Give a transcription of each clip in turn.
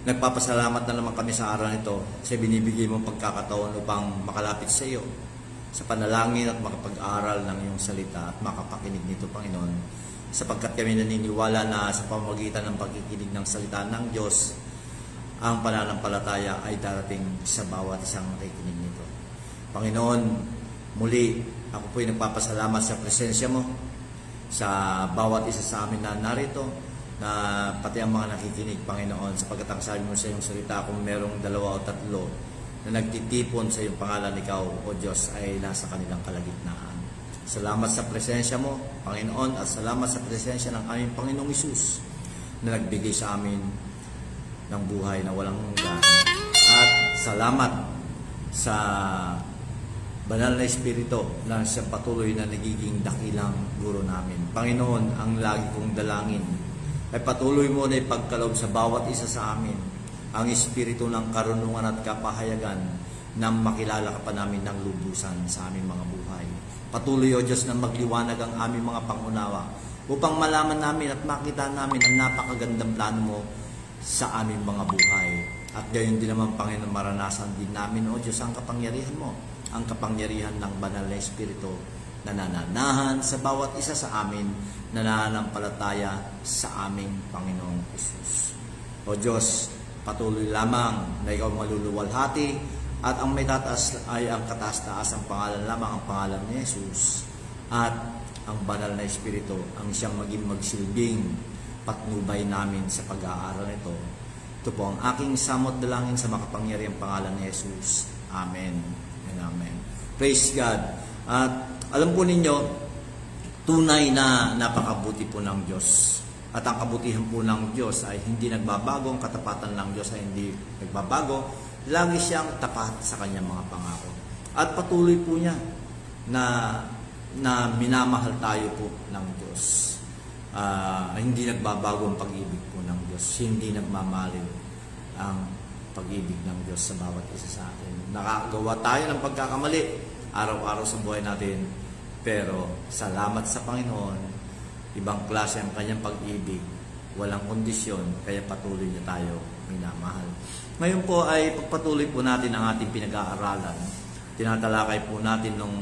Nagpapasalamat na naman kami sa araw nito sa binibigay mong pagkakataon upang makalapit sa iyo sa panalangin at makapag-aral ng iyong salita at makapakinig nito, Panginoon, sapagkat kami naniniwala na sa pamamagitan ng pagkikinig ng salita ng Diyos, ang pananampalataya ay darating sa bawat isang nakikinig nito. Panginoon, muli ako po'y nagpapasalamat sa presensya mo sa bawat isa sa amin na narito, na pati ang mga nakikinig, Panginoon, sapagkat ang sabi mo sa iyong salita, kung merong 2 o 3 na nagtitipon sa iyong pangalan, ikaw, O Diyos, ay nasa kanilang kalagitnaan. Salamat sa presensya mo, Panginoon, at salamat sa presensya ng aming Panginoong Hesus na nagbigay sa amin ng buhay na walang hanggan. At salamat sa banal na Espiritu na siya patuloy na nagiging dakilang guro namin. Panginoon, ang lagi kong dalangin ay patuloy mo na ipagkaloob sa bawat isa sa amin ang espiritu ng karunungan at kapahayagan na makilala ka pa namin ng lubusan sa aming mga buhay. Patuloy, O Diyos, na magliwanag ang aming mga pangunawa upang malaman namin at makita namin ang napakagandang plano mo sa aming mga buhay. At gayon din naman, Panginoon, maranasan din namin, O Diyos, ang kapangyarihan mo, ang kapangyarihan ng banal na Espiritu na nananahan sa bawat isa sa amin, nananampalataya sa aming Panginoong Hesus. O Diyos, patuloy lamang na ikaw maluluwalhati at ang may tataas ay ang kataas-taas ang pangalan lamang, ang pangalan ni Hesus, at ang banal na Espiritu ang siyang maging magsilbing patnubay namin sa pag-aaral nito. Ito po ang aking samot dalangin sa makapangyarihang pangalan ni Hesus. Amen and amen. Praise God. At alam po ninyo, tunay na napakabuti po ng Diyos. At ang kabutihan po ng Diyos ay hindi nagbabago, ang katapatan ng Diyos ay hindi nagbabago. Lagi siyang tapat sa kanyang mga pangako. At patuloy po niya na minamahal tayo po ng Diyos. Hindi nagbabago ang pag-ibig po ng Diyos. Hindi nagmamaliw ang pag-ibig ng Diyos sa bawat isa sa atin. Nakagawa tayo ng pagkakamali araw-araw sa buhay natin, pero salamat sa Panginoon, ibang klase ang kanyang pag-ibig, walang kondisyon, kaya patuloy niya tayo minamahal. Ngayon po ay pagpatuloy po natin ang ating pinag-aaralan. Tinatalakay po natin nung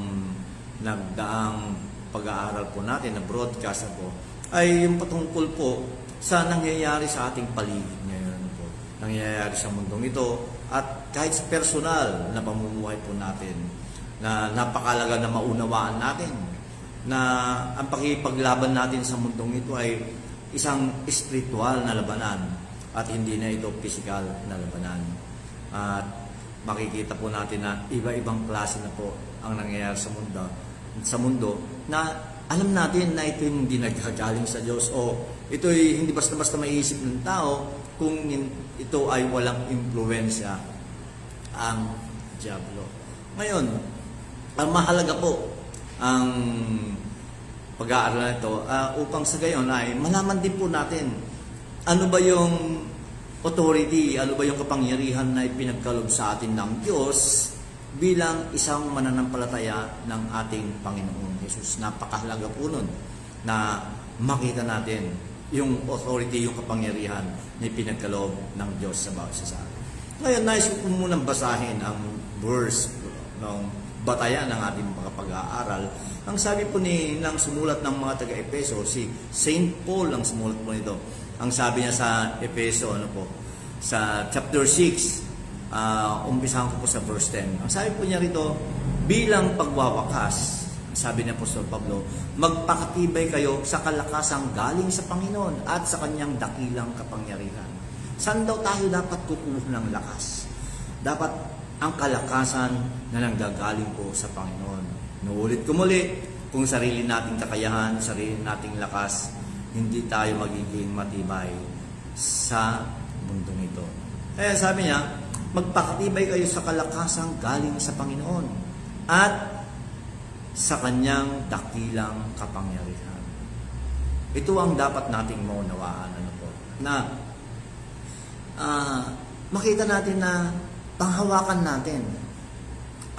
nagdaang pag-aaral po natin na broadcast po, ay yung patungkol po sa nangyayari sa ating paligid ngayon po. Nangyayari sa mundong ito at kahit sa personal na pamumuhay po natin, na napakalaga na maunawaan natin na ang pakipaglaban natin sa mundong ito ay isang espiritual na labanan at hindi na ito physical na labanan. At makikita po natin na iba-ibang klase na po ang nangyayari sa mundo na alam natin na ito hindi nagkagaling sa Diyos o ito ay hindi basta-basta maiisip ng tao kung ito ay walang impluwensya ang Diablo. Ngayon, ang mahalaga po ang pag-aaral na ito upang sa gayon ay malaman din po natin ano ba yung authority, ano ba yung kapangyarihan na ipinagkaloob sa atin ng Diyos bilang isang mananampalataya ng ating Panginoong Hesus. Napakahalaga po nun na makita natin yung authority, yung kapangyarihan na ipinagkaloob ng Diyos sa bawat isa sa atin. Ngayon, nais ko munang basahin ang verse ng batayan ng ating mga pag-aaral. Ang sabi po ng sumulat ng mga taga-Epeso, si Saint Paul ang sumulat po nito. Ang sabi niya sa Epeso, sa chapter 6, umpisahan ko po sa verse 10. Ang sabi po niya rito, bilang pagwawakas, sabi ni Apostol Pablo, magpakatibay kayo sa kalakasang galing sa Panginoon at sa kanyang dakilang kapangyarihan. Saan daw tayo dapat kukuha ng lakas? Dapat ang kalakasan na nanggagaling po sa Panginoon. Nuulit ko muli, kung sarili nating kakayahan, sarili nating lakas, hindi tayo magiging matibay sa mundong ito. Kaya sabi niya, magpakatibay kayo sa kalakasang galing sa Panginoon at sa kanyang dakilang kapangyarihan. Ito ang dapat nating maunawaan na makita natin na panghawakan natin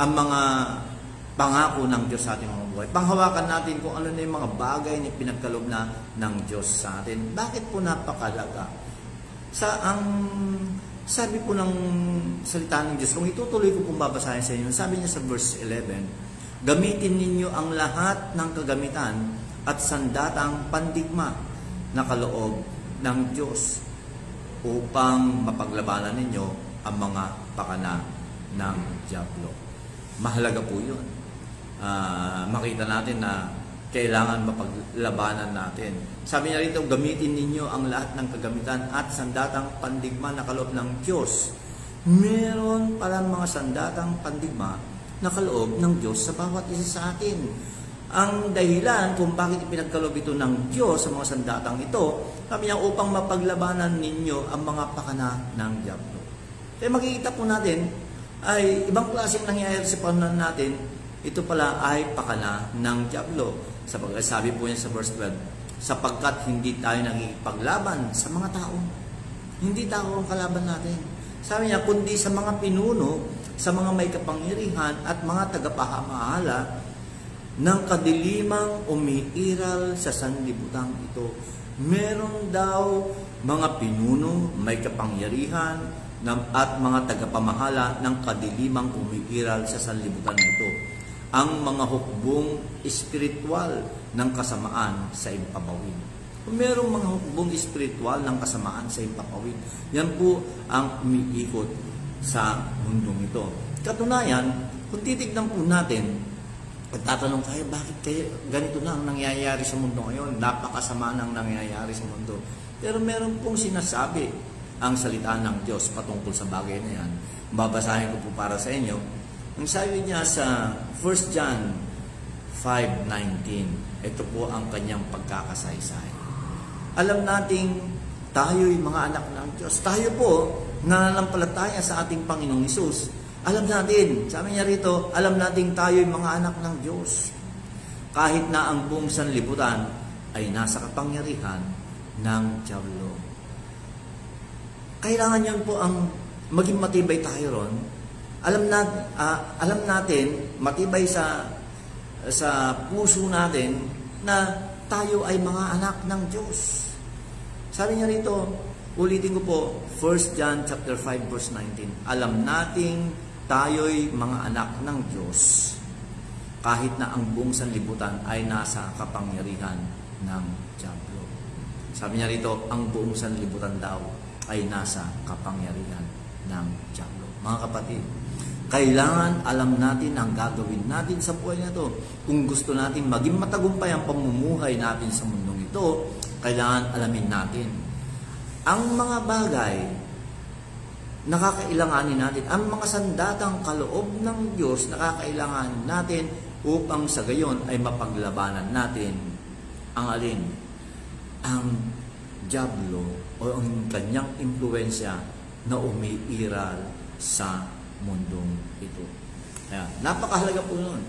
ang mga pangako ng Diyos sa ating mga buhay. Panghawakan natin kung ano na yung mga bagay na pinagkaloob na ng Diyos sa atin. Bakit po napakalaga Sabi po ng salita ng Diyos, kung itutuloy ko pong babasahin sa inyo, sabi niya sa verse 11, gamitin ninyo ang lahat ng kagamitan at sandatang pandigma na kaloob ng Diyos upang mapaglabanan ninyo ang mga pakana ng dyablo. Mahalaga po yun. Makita natin na kailangan mapaglabanan natin. Sabi niya rito, gamitin ninyo ang lahat ng kagamitan at sandatang pandigma na kaloob ng Diyos. Meron palang mga sandatang pandigma na kaloob ng Diyos sa bawat isa sa atin. Ang dahilan kung bakit ipinagkaloob ito ng Diyos sa mga sandatang ito, sabi niya, upang mapaglabanan ninyo ang mga pakana ng dyablo. Kaya makikita po natin, ay ibang klaseng nangyayari sa panahon natin, ito pala ay pakana ng dyablo. Sabi po niya sa verse 12, sapagkat hindi tayo nakikipaglaban sa mga tao. Hindi tao ang kalaban natin. Sabi niya, kundi sa mga pinuno, sa mga may kapangyarihan at mga tagapamahala ng kadilimang umiiral sa sanlibutan ito. Meron daw mga pinuno, may kapangyarihan at mga tagapamahala ng kadilimang umiiral sa sanlibutan ito. Ang mga hukbong espiritual ng kasamaan sa impapawid. Kung merong mga hukbong espiritual ng kasamaan sa impapawid, yan po ang umiikot sa mundong ito. Katunayan, kung titignan po natin, at tatanong tayo, bakit kayo ganito na ang nangyayari sa mundo ngayon? Napakasama nang nangyayari sa mundo. Pero meron pong sinasabi ang salita ng Diyos patungkol sa bagay na yan. Babasahin ko po para sa inyo. Ang sabi niya sa 1 John 5:19, ito po ang kanyang pagkakasaysay. Alam nating tayo'y mga anak ng Diyos. Tayo po, nananampalataya sa ating Panginoong Hesus. Alam natin, sabi niya rito, alam nating tayo'y mga anak ng Diyos. Kahit na ang buong sanlibutan ay nasa kapangyarihan ng dyablo. Kailangan yun po ang maging matibay tayo ron. Alam natin, matibay sa puso natin na tayo ay mga anak ng Diyos. Sabi niya rito, ulitin ko po, 1 John chapter 5 verse 19. Alam nating tayo'y mga anak ng Diyos kahit na ang buong sanlibutan ay nasa kapangyarihan ng dyablo. Sabi niya rito, ang buong sanlibutan daw ay nasa kapangyarihan ng dyablo. Mga kapatid, kailangan alam natin ang gagawin natin sa buhay na ito. Kung gusto natin maging matagumpay ang pamumuhay natin sa mundong ito, kailangan alamin natin ang mga bagay na kakailanganin natin, ang mga sandatang kaloob ng Diyos na kakailanganin natin upang sa gayon ay mapaglabanan natin ang alin? Ang dyablo o ang kanyang impluensya na umiiral sa mundong ito. Kaya, napakahalaga po nun.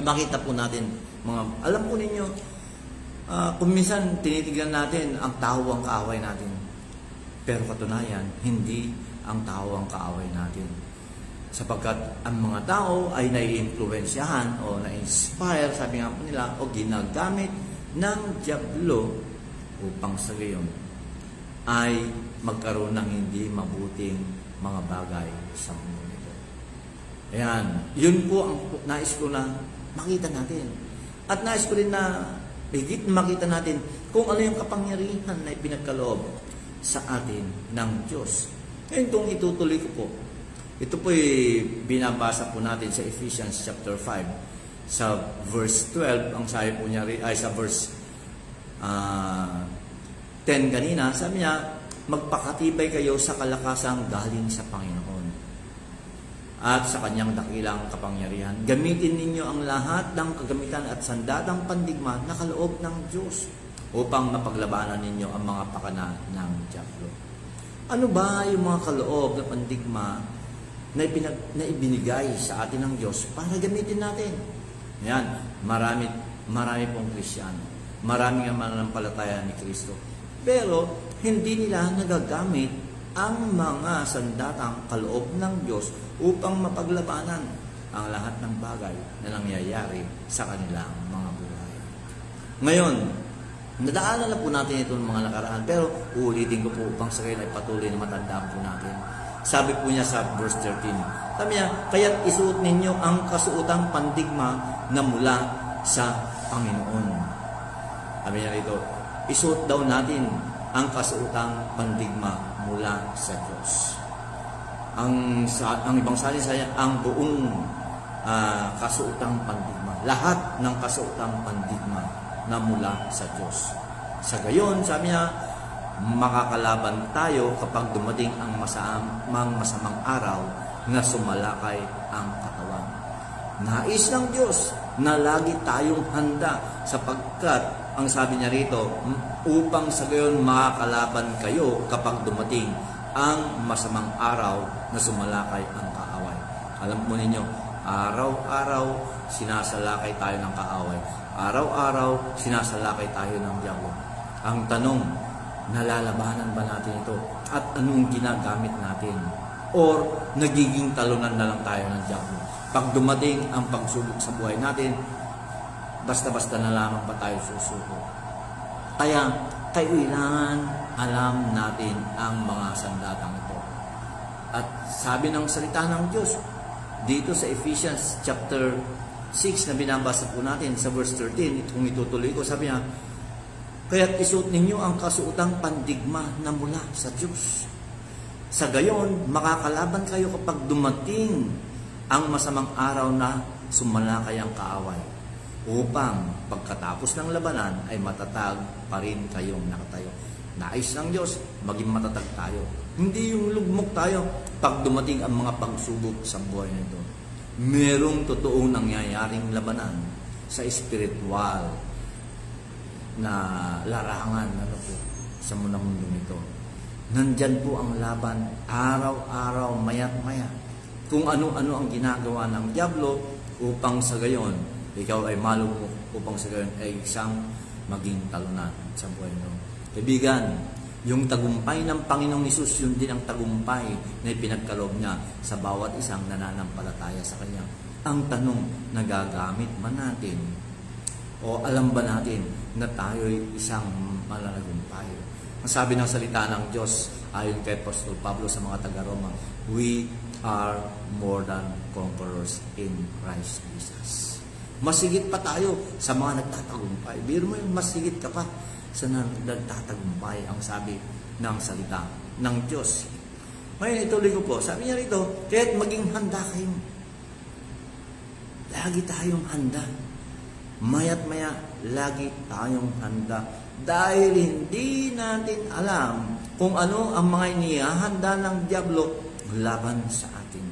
Makita po natin, alam po ninyo, kung minsan tinitignan natin ang tao ang kaaway natin. Pero katunayan, hindi ang tao ang kaaway natin. Sapagkat ang mga tao ay nai-influensyahan o na-inspire, sabi nga po nila, o ginagamit ng dyablo upang sa gayon ay magkaroon ng hindi mabuting mga bagay sa mundo nito. Ayan, yun po ang nais ko na makita natin. At nais ko rin na higit makita natin kung ano yung kapangyarihan na ipinagkaloob sa atin ng Diyos. Ngayon kung itutuloy ko po, ito po binabasa po natin sa Ephesians chapter 5 sa verse 12, ang sabi po niya ay sa verse 10 kanina, sabi niya, magpakatibay kayo sa kalakasang galing sa Panginoon at sa kanyang dakilang kapangyarihan. Gamitin ninyo ang lahat ng kagamitan at sandatang pandigma na kaloob ng Diyos upang mapaglabanan ninyo ang mga pakana ng dyablo. Ano ba yung mga kaloob na pandigma na ibinigay sa atin ng Diyos para gamitin natin? Yan, marami pong Kristiyano. Marami ang mananampalataya ni Kristo. Pero hindi nila nagagamit ang mga sandatang kaloob ng Diyos upang mapaglabanan ang lahat ng bagay na nangyayari sa kanilang mga buhay. Ngayon, Nadaanan na po natin ito ng mga nakaraan, pero uulitin ko po upang sa kayo ay patuloy na matandaan po natin. Sabi po niya sa verse 13, sabi niya, kaya't isuot ninyo ang kasuotang pandigma na mula sa Panginoon. Sabi niya rito, isuot daw natin ang kasuotang pandigma mula sa Diyos. Ang ibang salin ang buong kasuotang pandigma. Lahat ng kasuotang pandigma na mula sa Diyos. Sa gayon, sabi niya, makakalaban tayo kapag dumating ang masamang araw na sumalakay ang katawan. Nais ng Diyos na lagi tayong handa sapagkat ang sabi niya rito, upang sa gayon makakalaban kayo kapag dumating ang masamang araw na sumalakay ang kaaway. Alam mo ninyo, araw-araw sinasalakay tayo ng kaaway. Araw-araw sinasalakay tayo ng diablo. Ang tanong, nalalabanan ba natin ito? At anong ginagamit natin? Or nagiging talunan na lang tayo ng diablo? Pag dumating ang pagsubok sa buhay natin, basta-basta na lamang pa tayo susuko. Kaya, kailangan alam natin ang mga sandatang ito. At sabi ng salita ng Diyos, dito sa Ephesians chapter 6 na binabasa po natin sa verse 13, kung itutuloy ko, sabi niya, kaya't isuot ninyo ang kasuotang pandigma na mula sa Diyos. Sa gayon, makakalaban kayo kapag dumating ang masamang araw na sumalakay ang kaaway, upang pagkatapos ng labanan ay matatag pa rin kayong nakatayo. Nais ng Diyos, maging matatag tayo. Hindi yung lugmok tayo pag dumating ang mga pagsubok sa buhay nito. Merong totoong nangyayaring labanan sa spiritual na larangan sa mundong ito. Nandyan po ang laban araw-araw, maya't maya. Kung ano-ano ang ginagawa ng diablo upang sa gayon, ikaw ay malugmok, upang sa gayon ay isang maging talunan sa buhay mo. Kaibigan, yung tagumpay ng Panginoong Hesus, yun din ang tagumpay na ipinagkaloob niya sa bawat isang nananampalataya sa Kanya. Ang tanong, nagagamit ba natin o alam ba natin na tayo'y isang malalagumpay? Ang sabi ng salita ng Diyos, ayon kay Apostol Pablo sa mga taga-Roma, we are more than conquerors in Christ Jesus. Masigit pa tayo sa mga nagtatagumpay. Biro mo yung masigit ka pa sa nagtatagumpay, ang sabi ng salita ng Diyos. Ngayon, ituloy ko po. Sabi niya rito, kaya't maging handa kayo. Lagi tayong handa. Maya't maya, lagi tayong handa. Dahil hindi natin alam kung ano ang mga inihahanda ng diablo laban sa atin.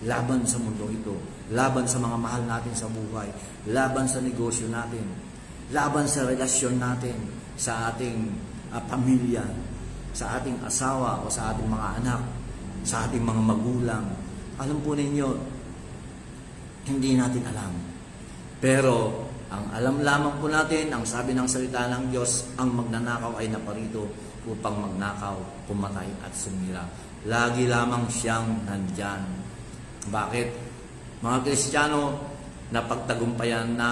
Laban sa mundo ito. Laban sa mga mahal natin sa buhay. Laban sa negosyo natin. Laban sa relasyon natin sa ating pamilya, sa ating asawa o sa ating mga anak, sa ating mga magulang. Alam po ninyo, hindi natin alam. Pero ang alam lamang po natin, ang sabi ng salita ng Diyos, ang magnanakaw ay naparito upang magnakaw, pumatay at sumira. Lagi lamang siyang nandyan. Bakit? Mga Kristiyano, napagtagumpayan na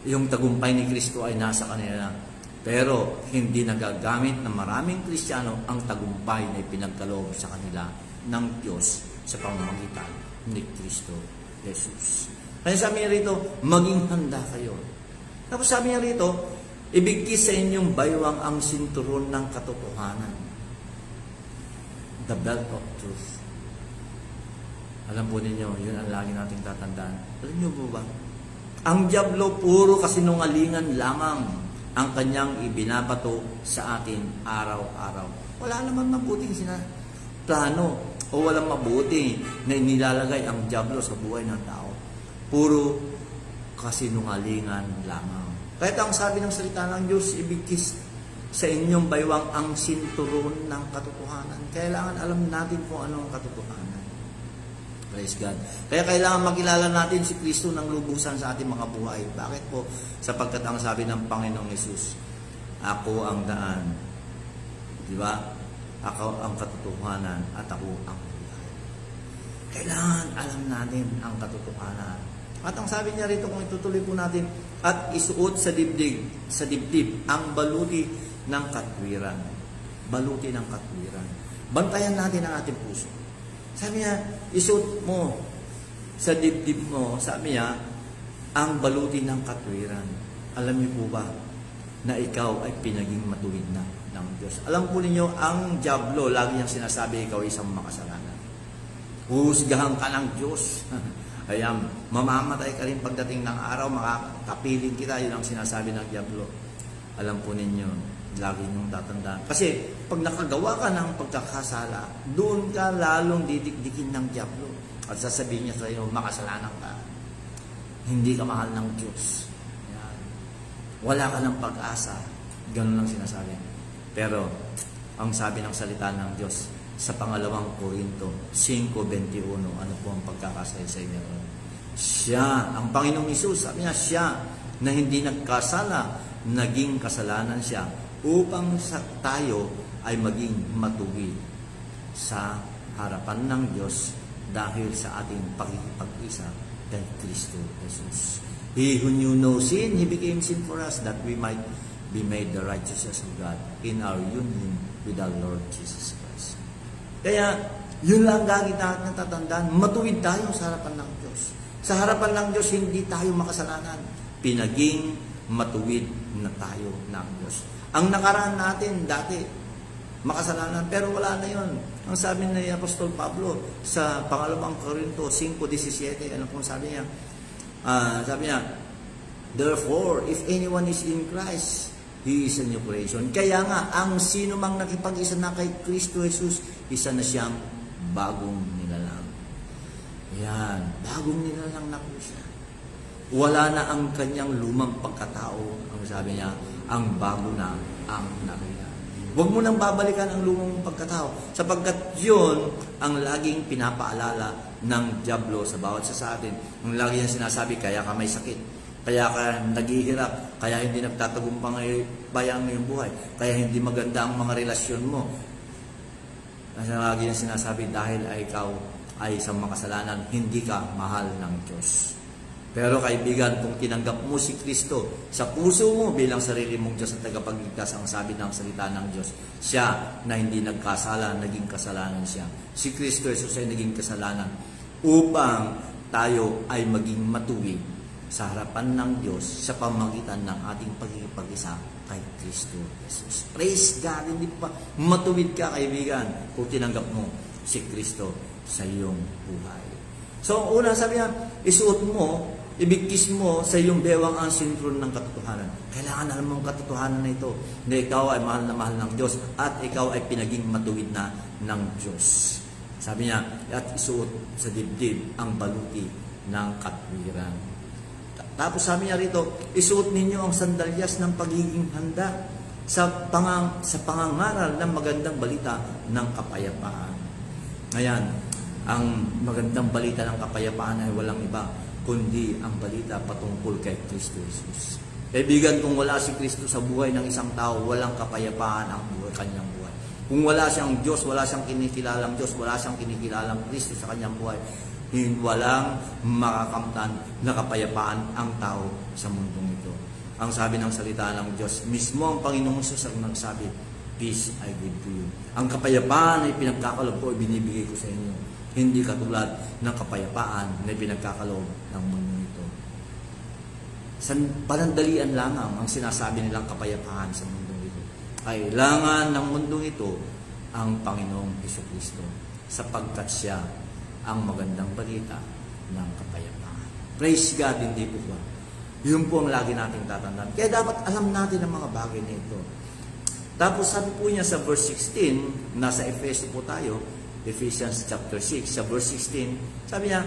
yung tagumpay ni Kristo ay nasa kanila. Pero hindi nagagamit ng maraming Kristiyano ang tagumpay na ipinagkaloob sa kanila ng Diyos sa pamamagitan ni Kristo Jesus. Kaya sabi niya rito, maging handa kayo. Tapos sabi niya rito, ibigkis sa inyong baywang ang sinturon ng katotohanan. The belt of truth. Alam po ninyo, yun ang lagi nating tatandaan. Alam niyo po ba? Ang diablo puro kasinungalingan lamang ang kanyang ibinabato sa atin araw-araw. Wala naman mabuting plano o walang mabuti na inilalagay ang diablo sa buhay ng tao. Puro kasinungalingan lamang. Kahit ang sabi ng salita ng Diyos, ibigkis sa inyong baywang ang sinturon ng katotohanan. Kailangan alam natin kung ano ang katotohanan. Praise God. Kaya kailangan makilala natin si Kristo ng lubusan sa ating mga buhay. Bakit po? Sapagkat ang sabi ng Panginoong Hesus, ako ang daan. Di ba? Ako ang katotohanan at ako ang buhay. Kailangan alam natin ang katotohanan. At ang sabi niya rito, kung itutuloy po natin, at isuot sa dibdib ang baluti ng katwiran. Baluti ng katwiran. Bantayan natin ang ating puso. Sabi niya, isuot mo sa dibdib mo, sabi niya, ang baluti ng katwiran. Alam niyo po ba na ikaw ay pinaging matuwid na ng Diyos? Alam po ninyo, ang diablo, lagi niyang sinasabi, ikaw ay isang makasalanan. Husgahan ka ng Diyos. Ayan, mamamatay ka rin pagdating ng araw, makakapiling kita, yun ang sinasabi ng diablo. Alam po ninyo, lagi niyong tatandaan. Kasi, pag nakagawa ka ng pagkakasala, doon ka lalong didikdikin ng diablo. At sasabihin niya sa iyo, makasalanan ka. Hindi ka mahal ng Diyos. Ayan. Wala ka ng pag-asa. Ganun lang sinasabi. Pero, ang sabi ng salita ng Diyos, sa pangalawang Korinto 5:21, ano po ang pagkakasaysay niya? Siya, ang Panginoong Hesus, sabi niya, siya na hindi nagkasala, naging kasalanan siya upang tayo ay maging matuwid sa harapan ng Diyos dahil sa ating pagkikipag-isa kay Kristo Jesus. He who knew no sin, He became sin for us that we might be made the righteousness of God in our union with our Lord Jesus Christ. Kaya, yun lang gagawin natin tatandaan, matuwid tayo sa harapan ng Diyos. Sa harapan ng Diyos, hindi tayo makasalanan. Pinaging matuwid na tayo ng Diyos. Ang nakaraan natin dati, makasalanan, pero wala na yun. Ang sabi ni Apostol Pablo sa pangalawang Korinto 5:17, ano pong sabi niya? Sabi niya, therefore, if anyone is in Christ, he is a new creation. Kaya nga, ang sino mang nakipag-isa na kay Kristo Jesus, isa na siyang bagong nilalang. Yan, bagong nilalang na po siya. Wala na ang kanyang lumang pagkatao. Ang sabi niya, ang bago na ang nakita. Huwag mo nang babalikan ang lumang pagkatao, sapagkat yun ang laging pinapaalala ng diablo sa bawat isa sa atin. Ang lagi niya sinasabi, kaya ka may sakit, kaya ka naghihirap, kaya hindi nagtatagumpay ang iyong buhay, kaya hindi maganda ang mga relasyon mo. Kasi lagi niya sinasabi, dahil ikaw ay isang makasalanan, hindi ka mahal ng Diyos. Pero kaibigan, kung tinanggap mo si Kristo sa puso mo bilang sarili mong Diyos at tagapagligtas, ang sabi ng salita ng Diyos, siya na hindi nagkasala, naging kasalanan siya. Si Kristo Jesus ay naging kasalanan upang tayo ay maging matuwid sa harapan ng Diyos sa pamamagitan ng ating pagkikipag-isa kay Kristo Jesus. Praise God! Hindi pa matuwid ka, kaibigan, kung tinanggap mo si Kristo sa iyong buhay. So, una sabi niya, isuot mo, ibigkis mo sa iyong bewang ang sintron ng katotohanan. Kailangan alam mo ang katotohanan na ito, na ikaw ay mahal na mahal ng Diyos at ikaw ay pinaging matuwid na ng Diyos. Sabi niya, at isuot sa dibdib ang baluti ng katwiran. Tapos sabi niya rito, isuot ninyo ang sandalyas ng pagiging handa sa pangangaral ng magandang balita ng kapayapaan. Ayan, ang magandang balita ng kapayapaan ay walang iba kundi ang balita patungkol kay Kristo Jesus. Kaibigan, kung wala si Kristo sa buhay ng isang tao, walang kapayapaan ang kanyang buhay. Kung wala siyang Diyos, wala siyang kinikilalang Diyos, wala siyang kinikilalang Kristo sa kanyang buhay, walang makakamtan na kapayapaan ang tao sa mundong ito. Ang sabi ng salita ng Diyos, mismo ang Panginoong Jesus ang nagsabi, peace I give to you. Ang kapayapaan ay pinagkakaloob ko, binibigay ko sa inyo. Hindi katulad ng kapayapaan na pinagkakaloob ng mundo ito. Panandalian lamang ang sinasabi nilang kapayapaan sa mundo ito. Kailangan ng mundo ito ang Panginoong Jesucristo, sapagkat siya ang magandang balita ng kapayapaan. Praise God, hindi po ba? Yun po ang lagi nating tatandaan. Kaya dapat alam natin ang mga bagay na ito. Tapos sabi po niya sa verse 16, nasa Efeso po tayo, Ephesians chapter 6, sa verse 16, sabi niya,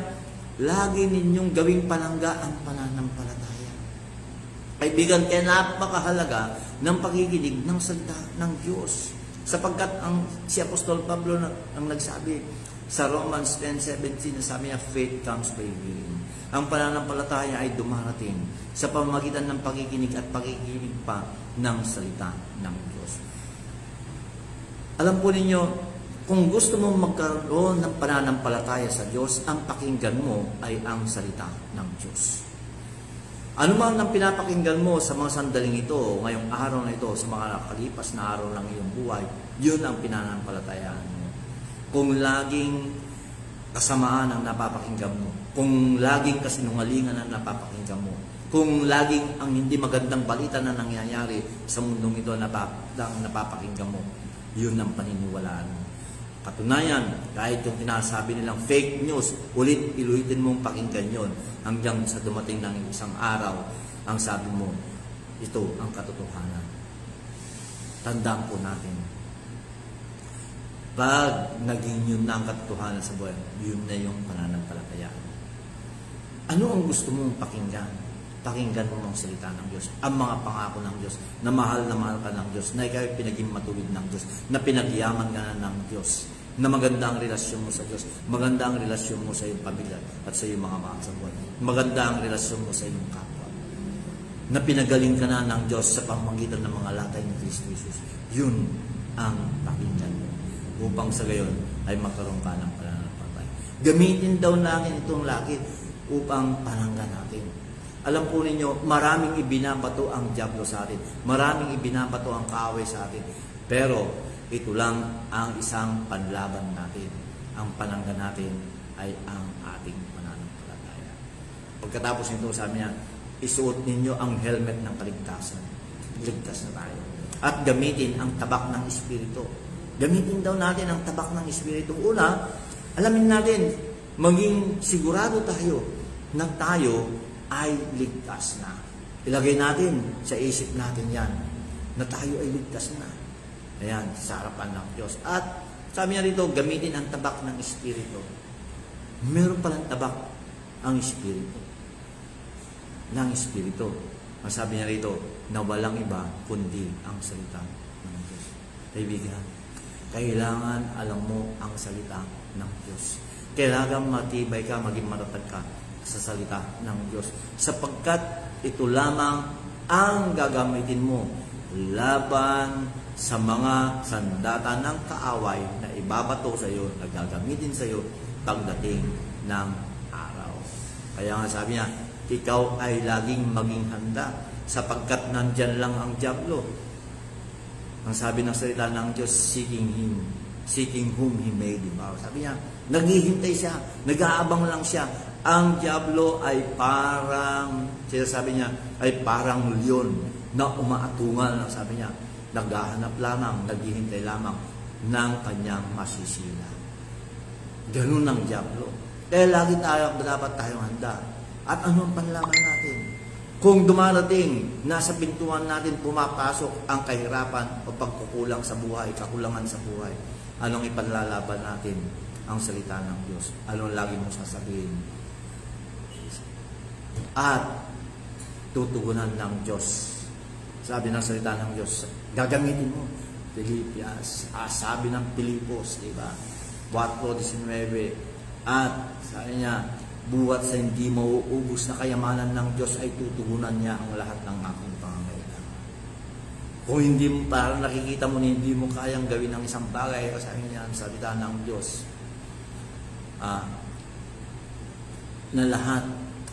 lagi ninyong gawing palangga ang pananampalataya. Kaibigan, kaya napakahalaga ng pakikinig ng salita ng Diyos. Sapagkat si Apostol Pablo ang nagsabi sa Romans 10:17, sabi niya, faith comes by hearing. Ang pananampalataya ay dumarating sa pamamagitan ng pakikinig at pakikinig pa ng salita ng Diyos. Alam po ninyo, Kung gusto mong magkaroon ng pananampalataya sa Diyos, ang pakinggan mo ay ang salita ng Diyos. Ano man ang pinapakinggan mo sa mga sandaling ito, ngayong araw na ito, sa mga nakalipas na araw ng iyong buhay, yun ang pinanampalatayaan mo. Kung laging kasamaan ang napapakinggan mo, kung laging kasinungalingan ang napapakinggan mo, kung laging ang hindi magandang balita na nangyayari sa mundong ito na napapakinggan mo, yun ang paniniwalaan mo. Katunayan, kahit yung tinasabi nilang fake news, ulit-iluitin mong pakinggan yon hanggang sa dumating ng isang araw, ang sabi mo, ito ang katotohanan. Tandaan po natin, pag naging yun na ang katotohanan sa buhay, yun na yung pananampalatayaan. Ano ang gusto mong pakinggan? Pakinggan mo ang salita ng Diyos, ang mga pangako ng Diyos, na mahal ka ng Diyos, na ikaw ay pinaging matuwid ng Diyos, na pinagyaman ka na ng Diyos, na maganda ang relasyon mo sa Diyos, maganda ang relasyon mo sa iyong pamilya at sa iyong mga mahal sa buhay, maganda ang relasyon mo sa iyong kapwa, na pinagaling ka na ng Diyos sa pamamagitan ng mga latay ni Kristo Jesus. Yun ang pakinggan mo, upang sa gayon ay magkaroon ka ng pananampalataya. Gamitin daw natin itong laki upang pananggan natin. Alam po ninyo, maraming ibinabato ang diablo sa atin. Maraming ibinabato ang kaaway sa atin. Pero ito lang ang isang panlaban natin. Ang pananggan natin ay ang ating pananampalataya. Pagkatapos nito, sabi niya, isuot ninyo ang helmet ng kaligtasan. Ligtas na tayo. At gamitin ang tabak ng Espiritu. Gamitin daw natin ang tabak ng Espiritu. Una, alamin natin, maging sigurado tayo na tayo ay ligtas na. Ilagay natin sa isip natin yan, na tayo ay ligtas na. Ayan, sa harapan ng Diyos. At sabi niya rito, gamitin ang tabak ng Espiritu. Meron palang tabak ang Espiritu. Ng Espiritu. Ang sabi niya rito, na walang iba kundi ang salita ng Diyos. Kaibigan, kailangan alam mo ang salita ng Diyos. Kailangan matibay ka, maging matatag ka sa salita ng Diyos. Sapagkat ito lamang ang gagamitin mo laban sa mga sandata ng kaaway na ibabato sa iyo, na gagamitin sa iyo pagdating ng araw. Kaya nga sabi niya, ikaw ay laging maging handa sapagkat nandyan lang ang diablo. Ang sabi ng salita ng Diyos, seeking whom He may devour. Sabi niya, naghihintay siya, nag-aabang lang siya. Ang diablo ay parang, sinasabi niya, ay parang leon na umaatungal. Sabi niya, naghahanap lamang, naghihintay lamang ng kanyang masisila. Ganun ang diablo. Kaya lagi dapat tayong handa. At ano ang panlaban natin? Kung dumarating, nasa pintuan natin pumapasok ang kahirapan o pagkukulang sa buhay, kakulangan sa buhay, anong ipanlalaban natin? Ang salita ng Diyos. Anong lagi mong sasabihin? At tutugunan ng Diyos. Sabi ng salita ng Diyos, gagamitin mo. Filipias, sabi ng Pilipos, diba? 4:19. At sabi niya, buwat sa hindi mauubos na kayamanan ng Diyos ay tutugunan niya ang lahat ng aking pangangailangan. Kung hindi mo, parang nakikita mo na hindi mo kayang gawin ng isang bagay, sabi niya ang salita ng Diyos, na lahat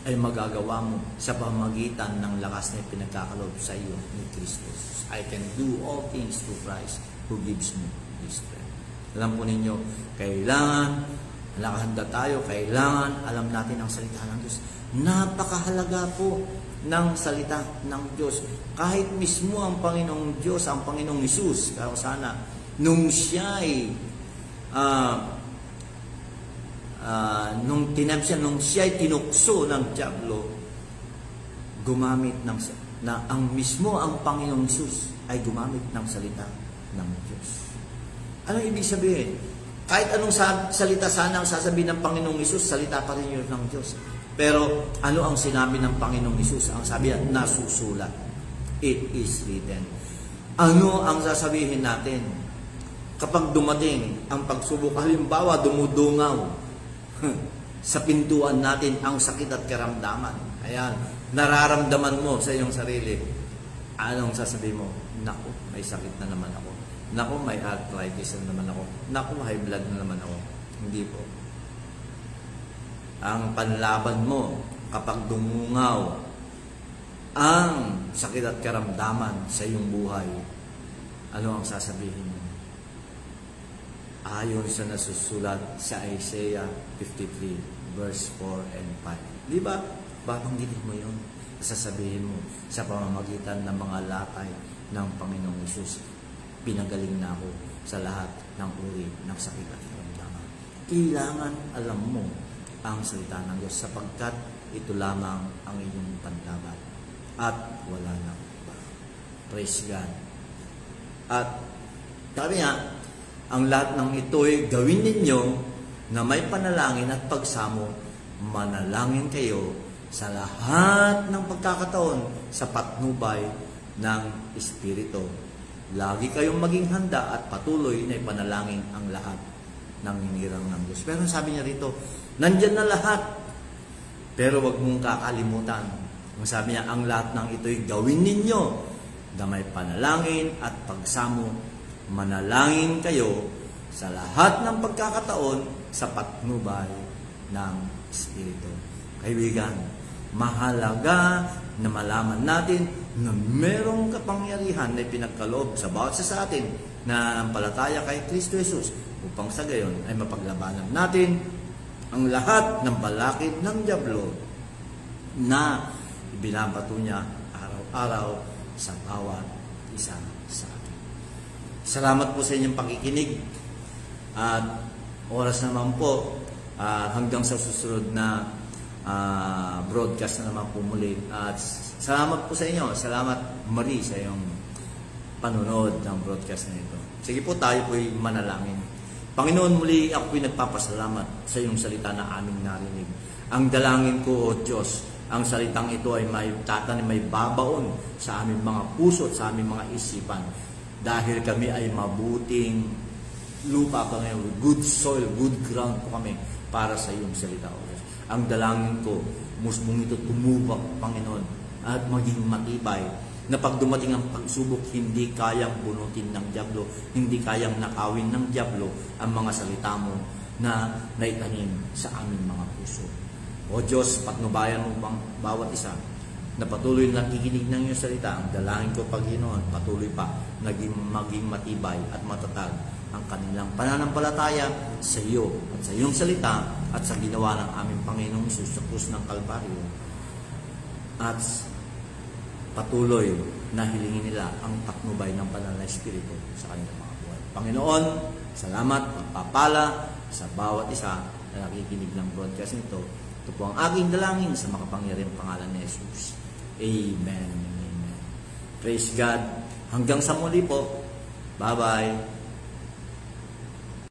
ay magagawa mo sa pamamagitan ng lakas na pinagkakaloob sa iyo ni Kristo. I can do all things through Christ who gives me His strength. Alam po ninyo, kailangan nakahanda tayo, kailangan alam natin ang salita ng Diyos. Napakahalaga po ng salita ng Diyos. Kahit mismo ang Panginoong Diyos, ang Panginoong Hesus, kaya sana, nung siya ay nung siya ay tinukso ng diablo, gumamit ang mismo ang Panginoong Hesus ay gumamit ng salita ng Diyos. Ano ibig sabihin? Kahit anong salita sana ang sasabihin ng Panginoong Hesus, salita pa rin yun ng Diyos. Pero ano ang sinabi ng Panginoong Hesus? Ang sabi niya, nasusulat. It is written. Ano ang sasabihin natin? Kapag dumating ang pagsubok, halimbawa dumudungaw sa pintuan natin ang sakit at karamdaman. Ayan, nararamdaman mo sa iyong sarili. Anong sasabihin mo? Naku, may sakit na naman ako. Naku, may arthritis na naman ako. Naku, high blood na naman ako. Hindi po. Ang panlaban mo kapag dumungaw ang sakit at karamdaman sa iyong buhay, ano ang sasabihin mo? Ayon sa nasusulat sa Isaiah 53 verse 4 and 5. Di ba? Babanggitin mo yun. Sasabihin mo sa pamamagitan ng mga latay ng Panginoong Hesus, pinagaling na ako sa lahat ng uri ng sakit at karamdaman. Kailangan alam mo ang salita ng Diyos sapagkat ito lamang ang iyong panlaban at wala nang iba. Praise God. At sabi nga, ang lahat ng ito'y gawin ninyo na may panalangin at pagsamo, manalangin kayo sa lahat ng pagkakataon sa patnubay ng Espiritu. Lagi kayong maging handa at patuloy na ipanalangin ang lahat ng hinirang ng Diyos. Pero sabi niya rito, nandyan na lahat, pero wag mong kakalimutan. Sabi niya, ang lahat ng ito'y gawin ninyo na may panalangin at pagsamo, manalangin kayo sa lahat ng pagkakataon sa patnubay ng Espiritu. Kaibigan, mahalaga na malaman natin na merong kapangyarihan na pinagkaloob sa bawat isa sa atin na palataya kay Kristo Jesus upang sa gayon ay mapaglabanan natin ang lahat ng balakid ng dyablo na ibinabato niya araw-araw sa bawat isa sa atin. Salamat po sa inyong pakikinig at oras naman po hanggang sa susunod na broadcast na naman po muli. At salamat po sa inyo. Salamat Marie sa iyong panonood ng broadcast na ito. Sige po, tayo po'y manalangin. Panginoon, muli ako po'y nagpapasalamat sa iyong salita na aming narinig. Ang dalangin ko, O Diyos, ang salitang ito ay may tatanim, may babaon sa aming mga puso at sa aming mga isipan. Dahil kami ay mabuting lupa, Panginoon, good soil, good ground po kami para sa iyong salita, O Diyos. Ang dalangin ko, musmong ito tumubak, Panginoon, at maging matibay, na pag dumating ang pagsubok, hindi kayang bunutin ng dyablo, hindi kayang nakawin ng dyablo ang mga salita mo na naitanim sa aming mga puso. O Diyos, patnubayan mo bang bawat isa na patuloy na nakikinig ng iyong salita. Ang dalangin ko, Panginoon, patuloy pa maging matibay at matatag ang kanilang pananampalataya sa iyo at sa iyong salita at sa ginawa ng aming Panginoong Hesus sa krus ng Kalbaryo. At patuloy na hilingin nila ang patnubay ng banal na Espiritu sa kanilang mga buhay. Panginoon, salamat, magpapala sa bawat isa na nakikinig ng broadcast nito. Ito po ang aking dalangin sa makapangyarihang pangalan ni Jesus. Amen. Amen. Praise God. Hanggang sa muli po. Bye-bye.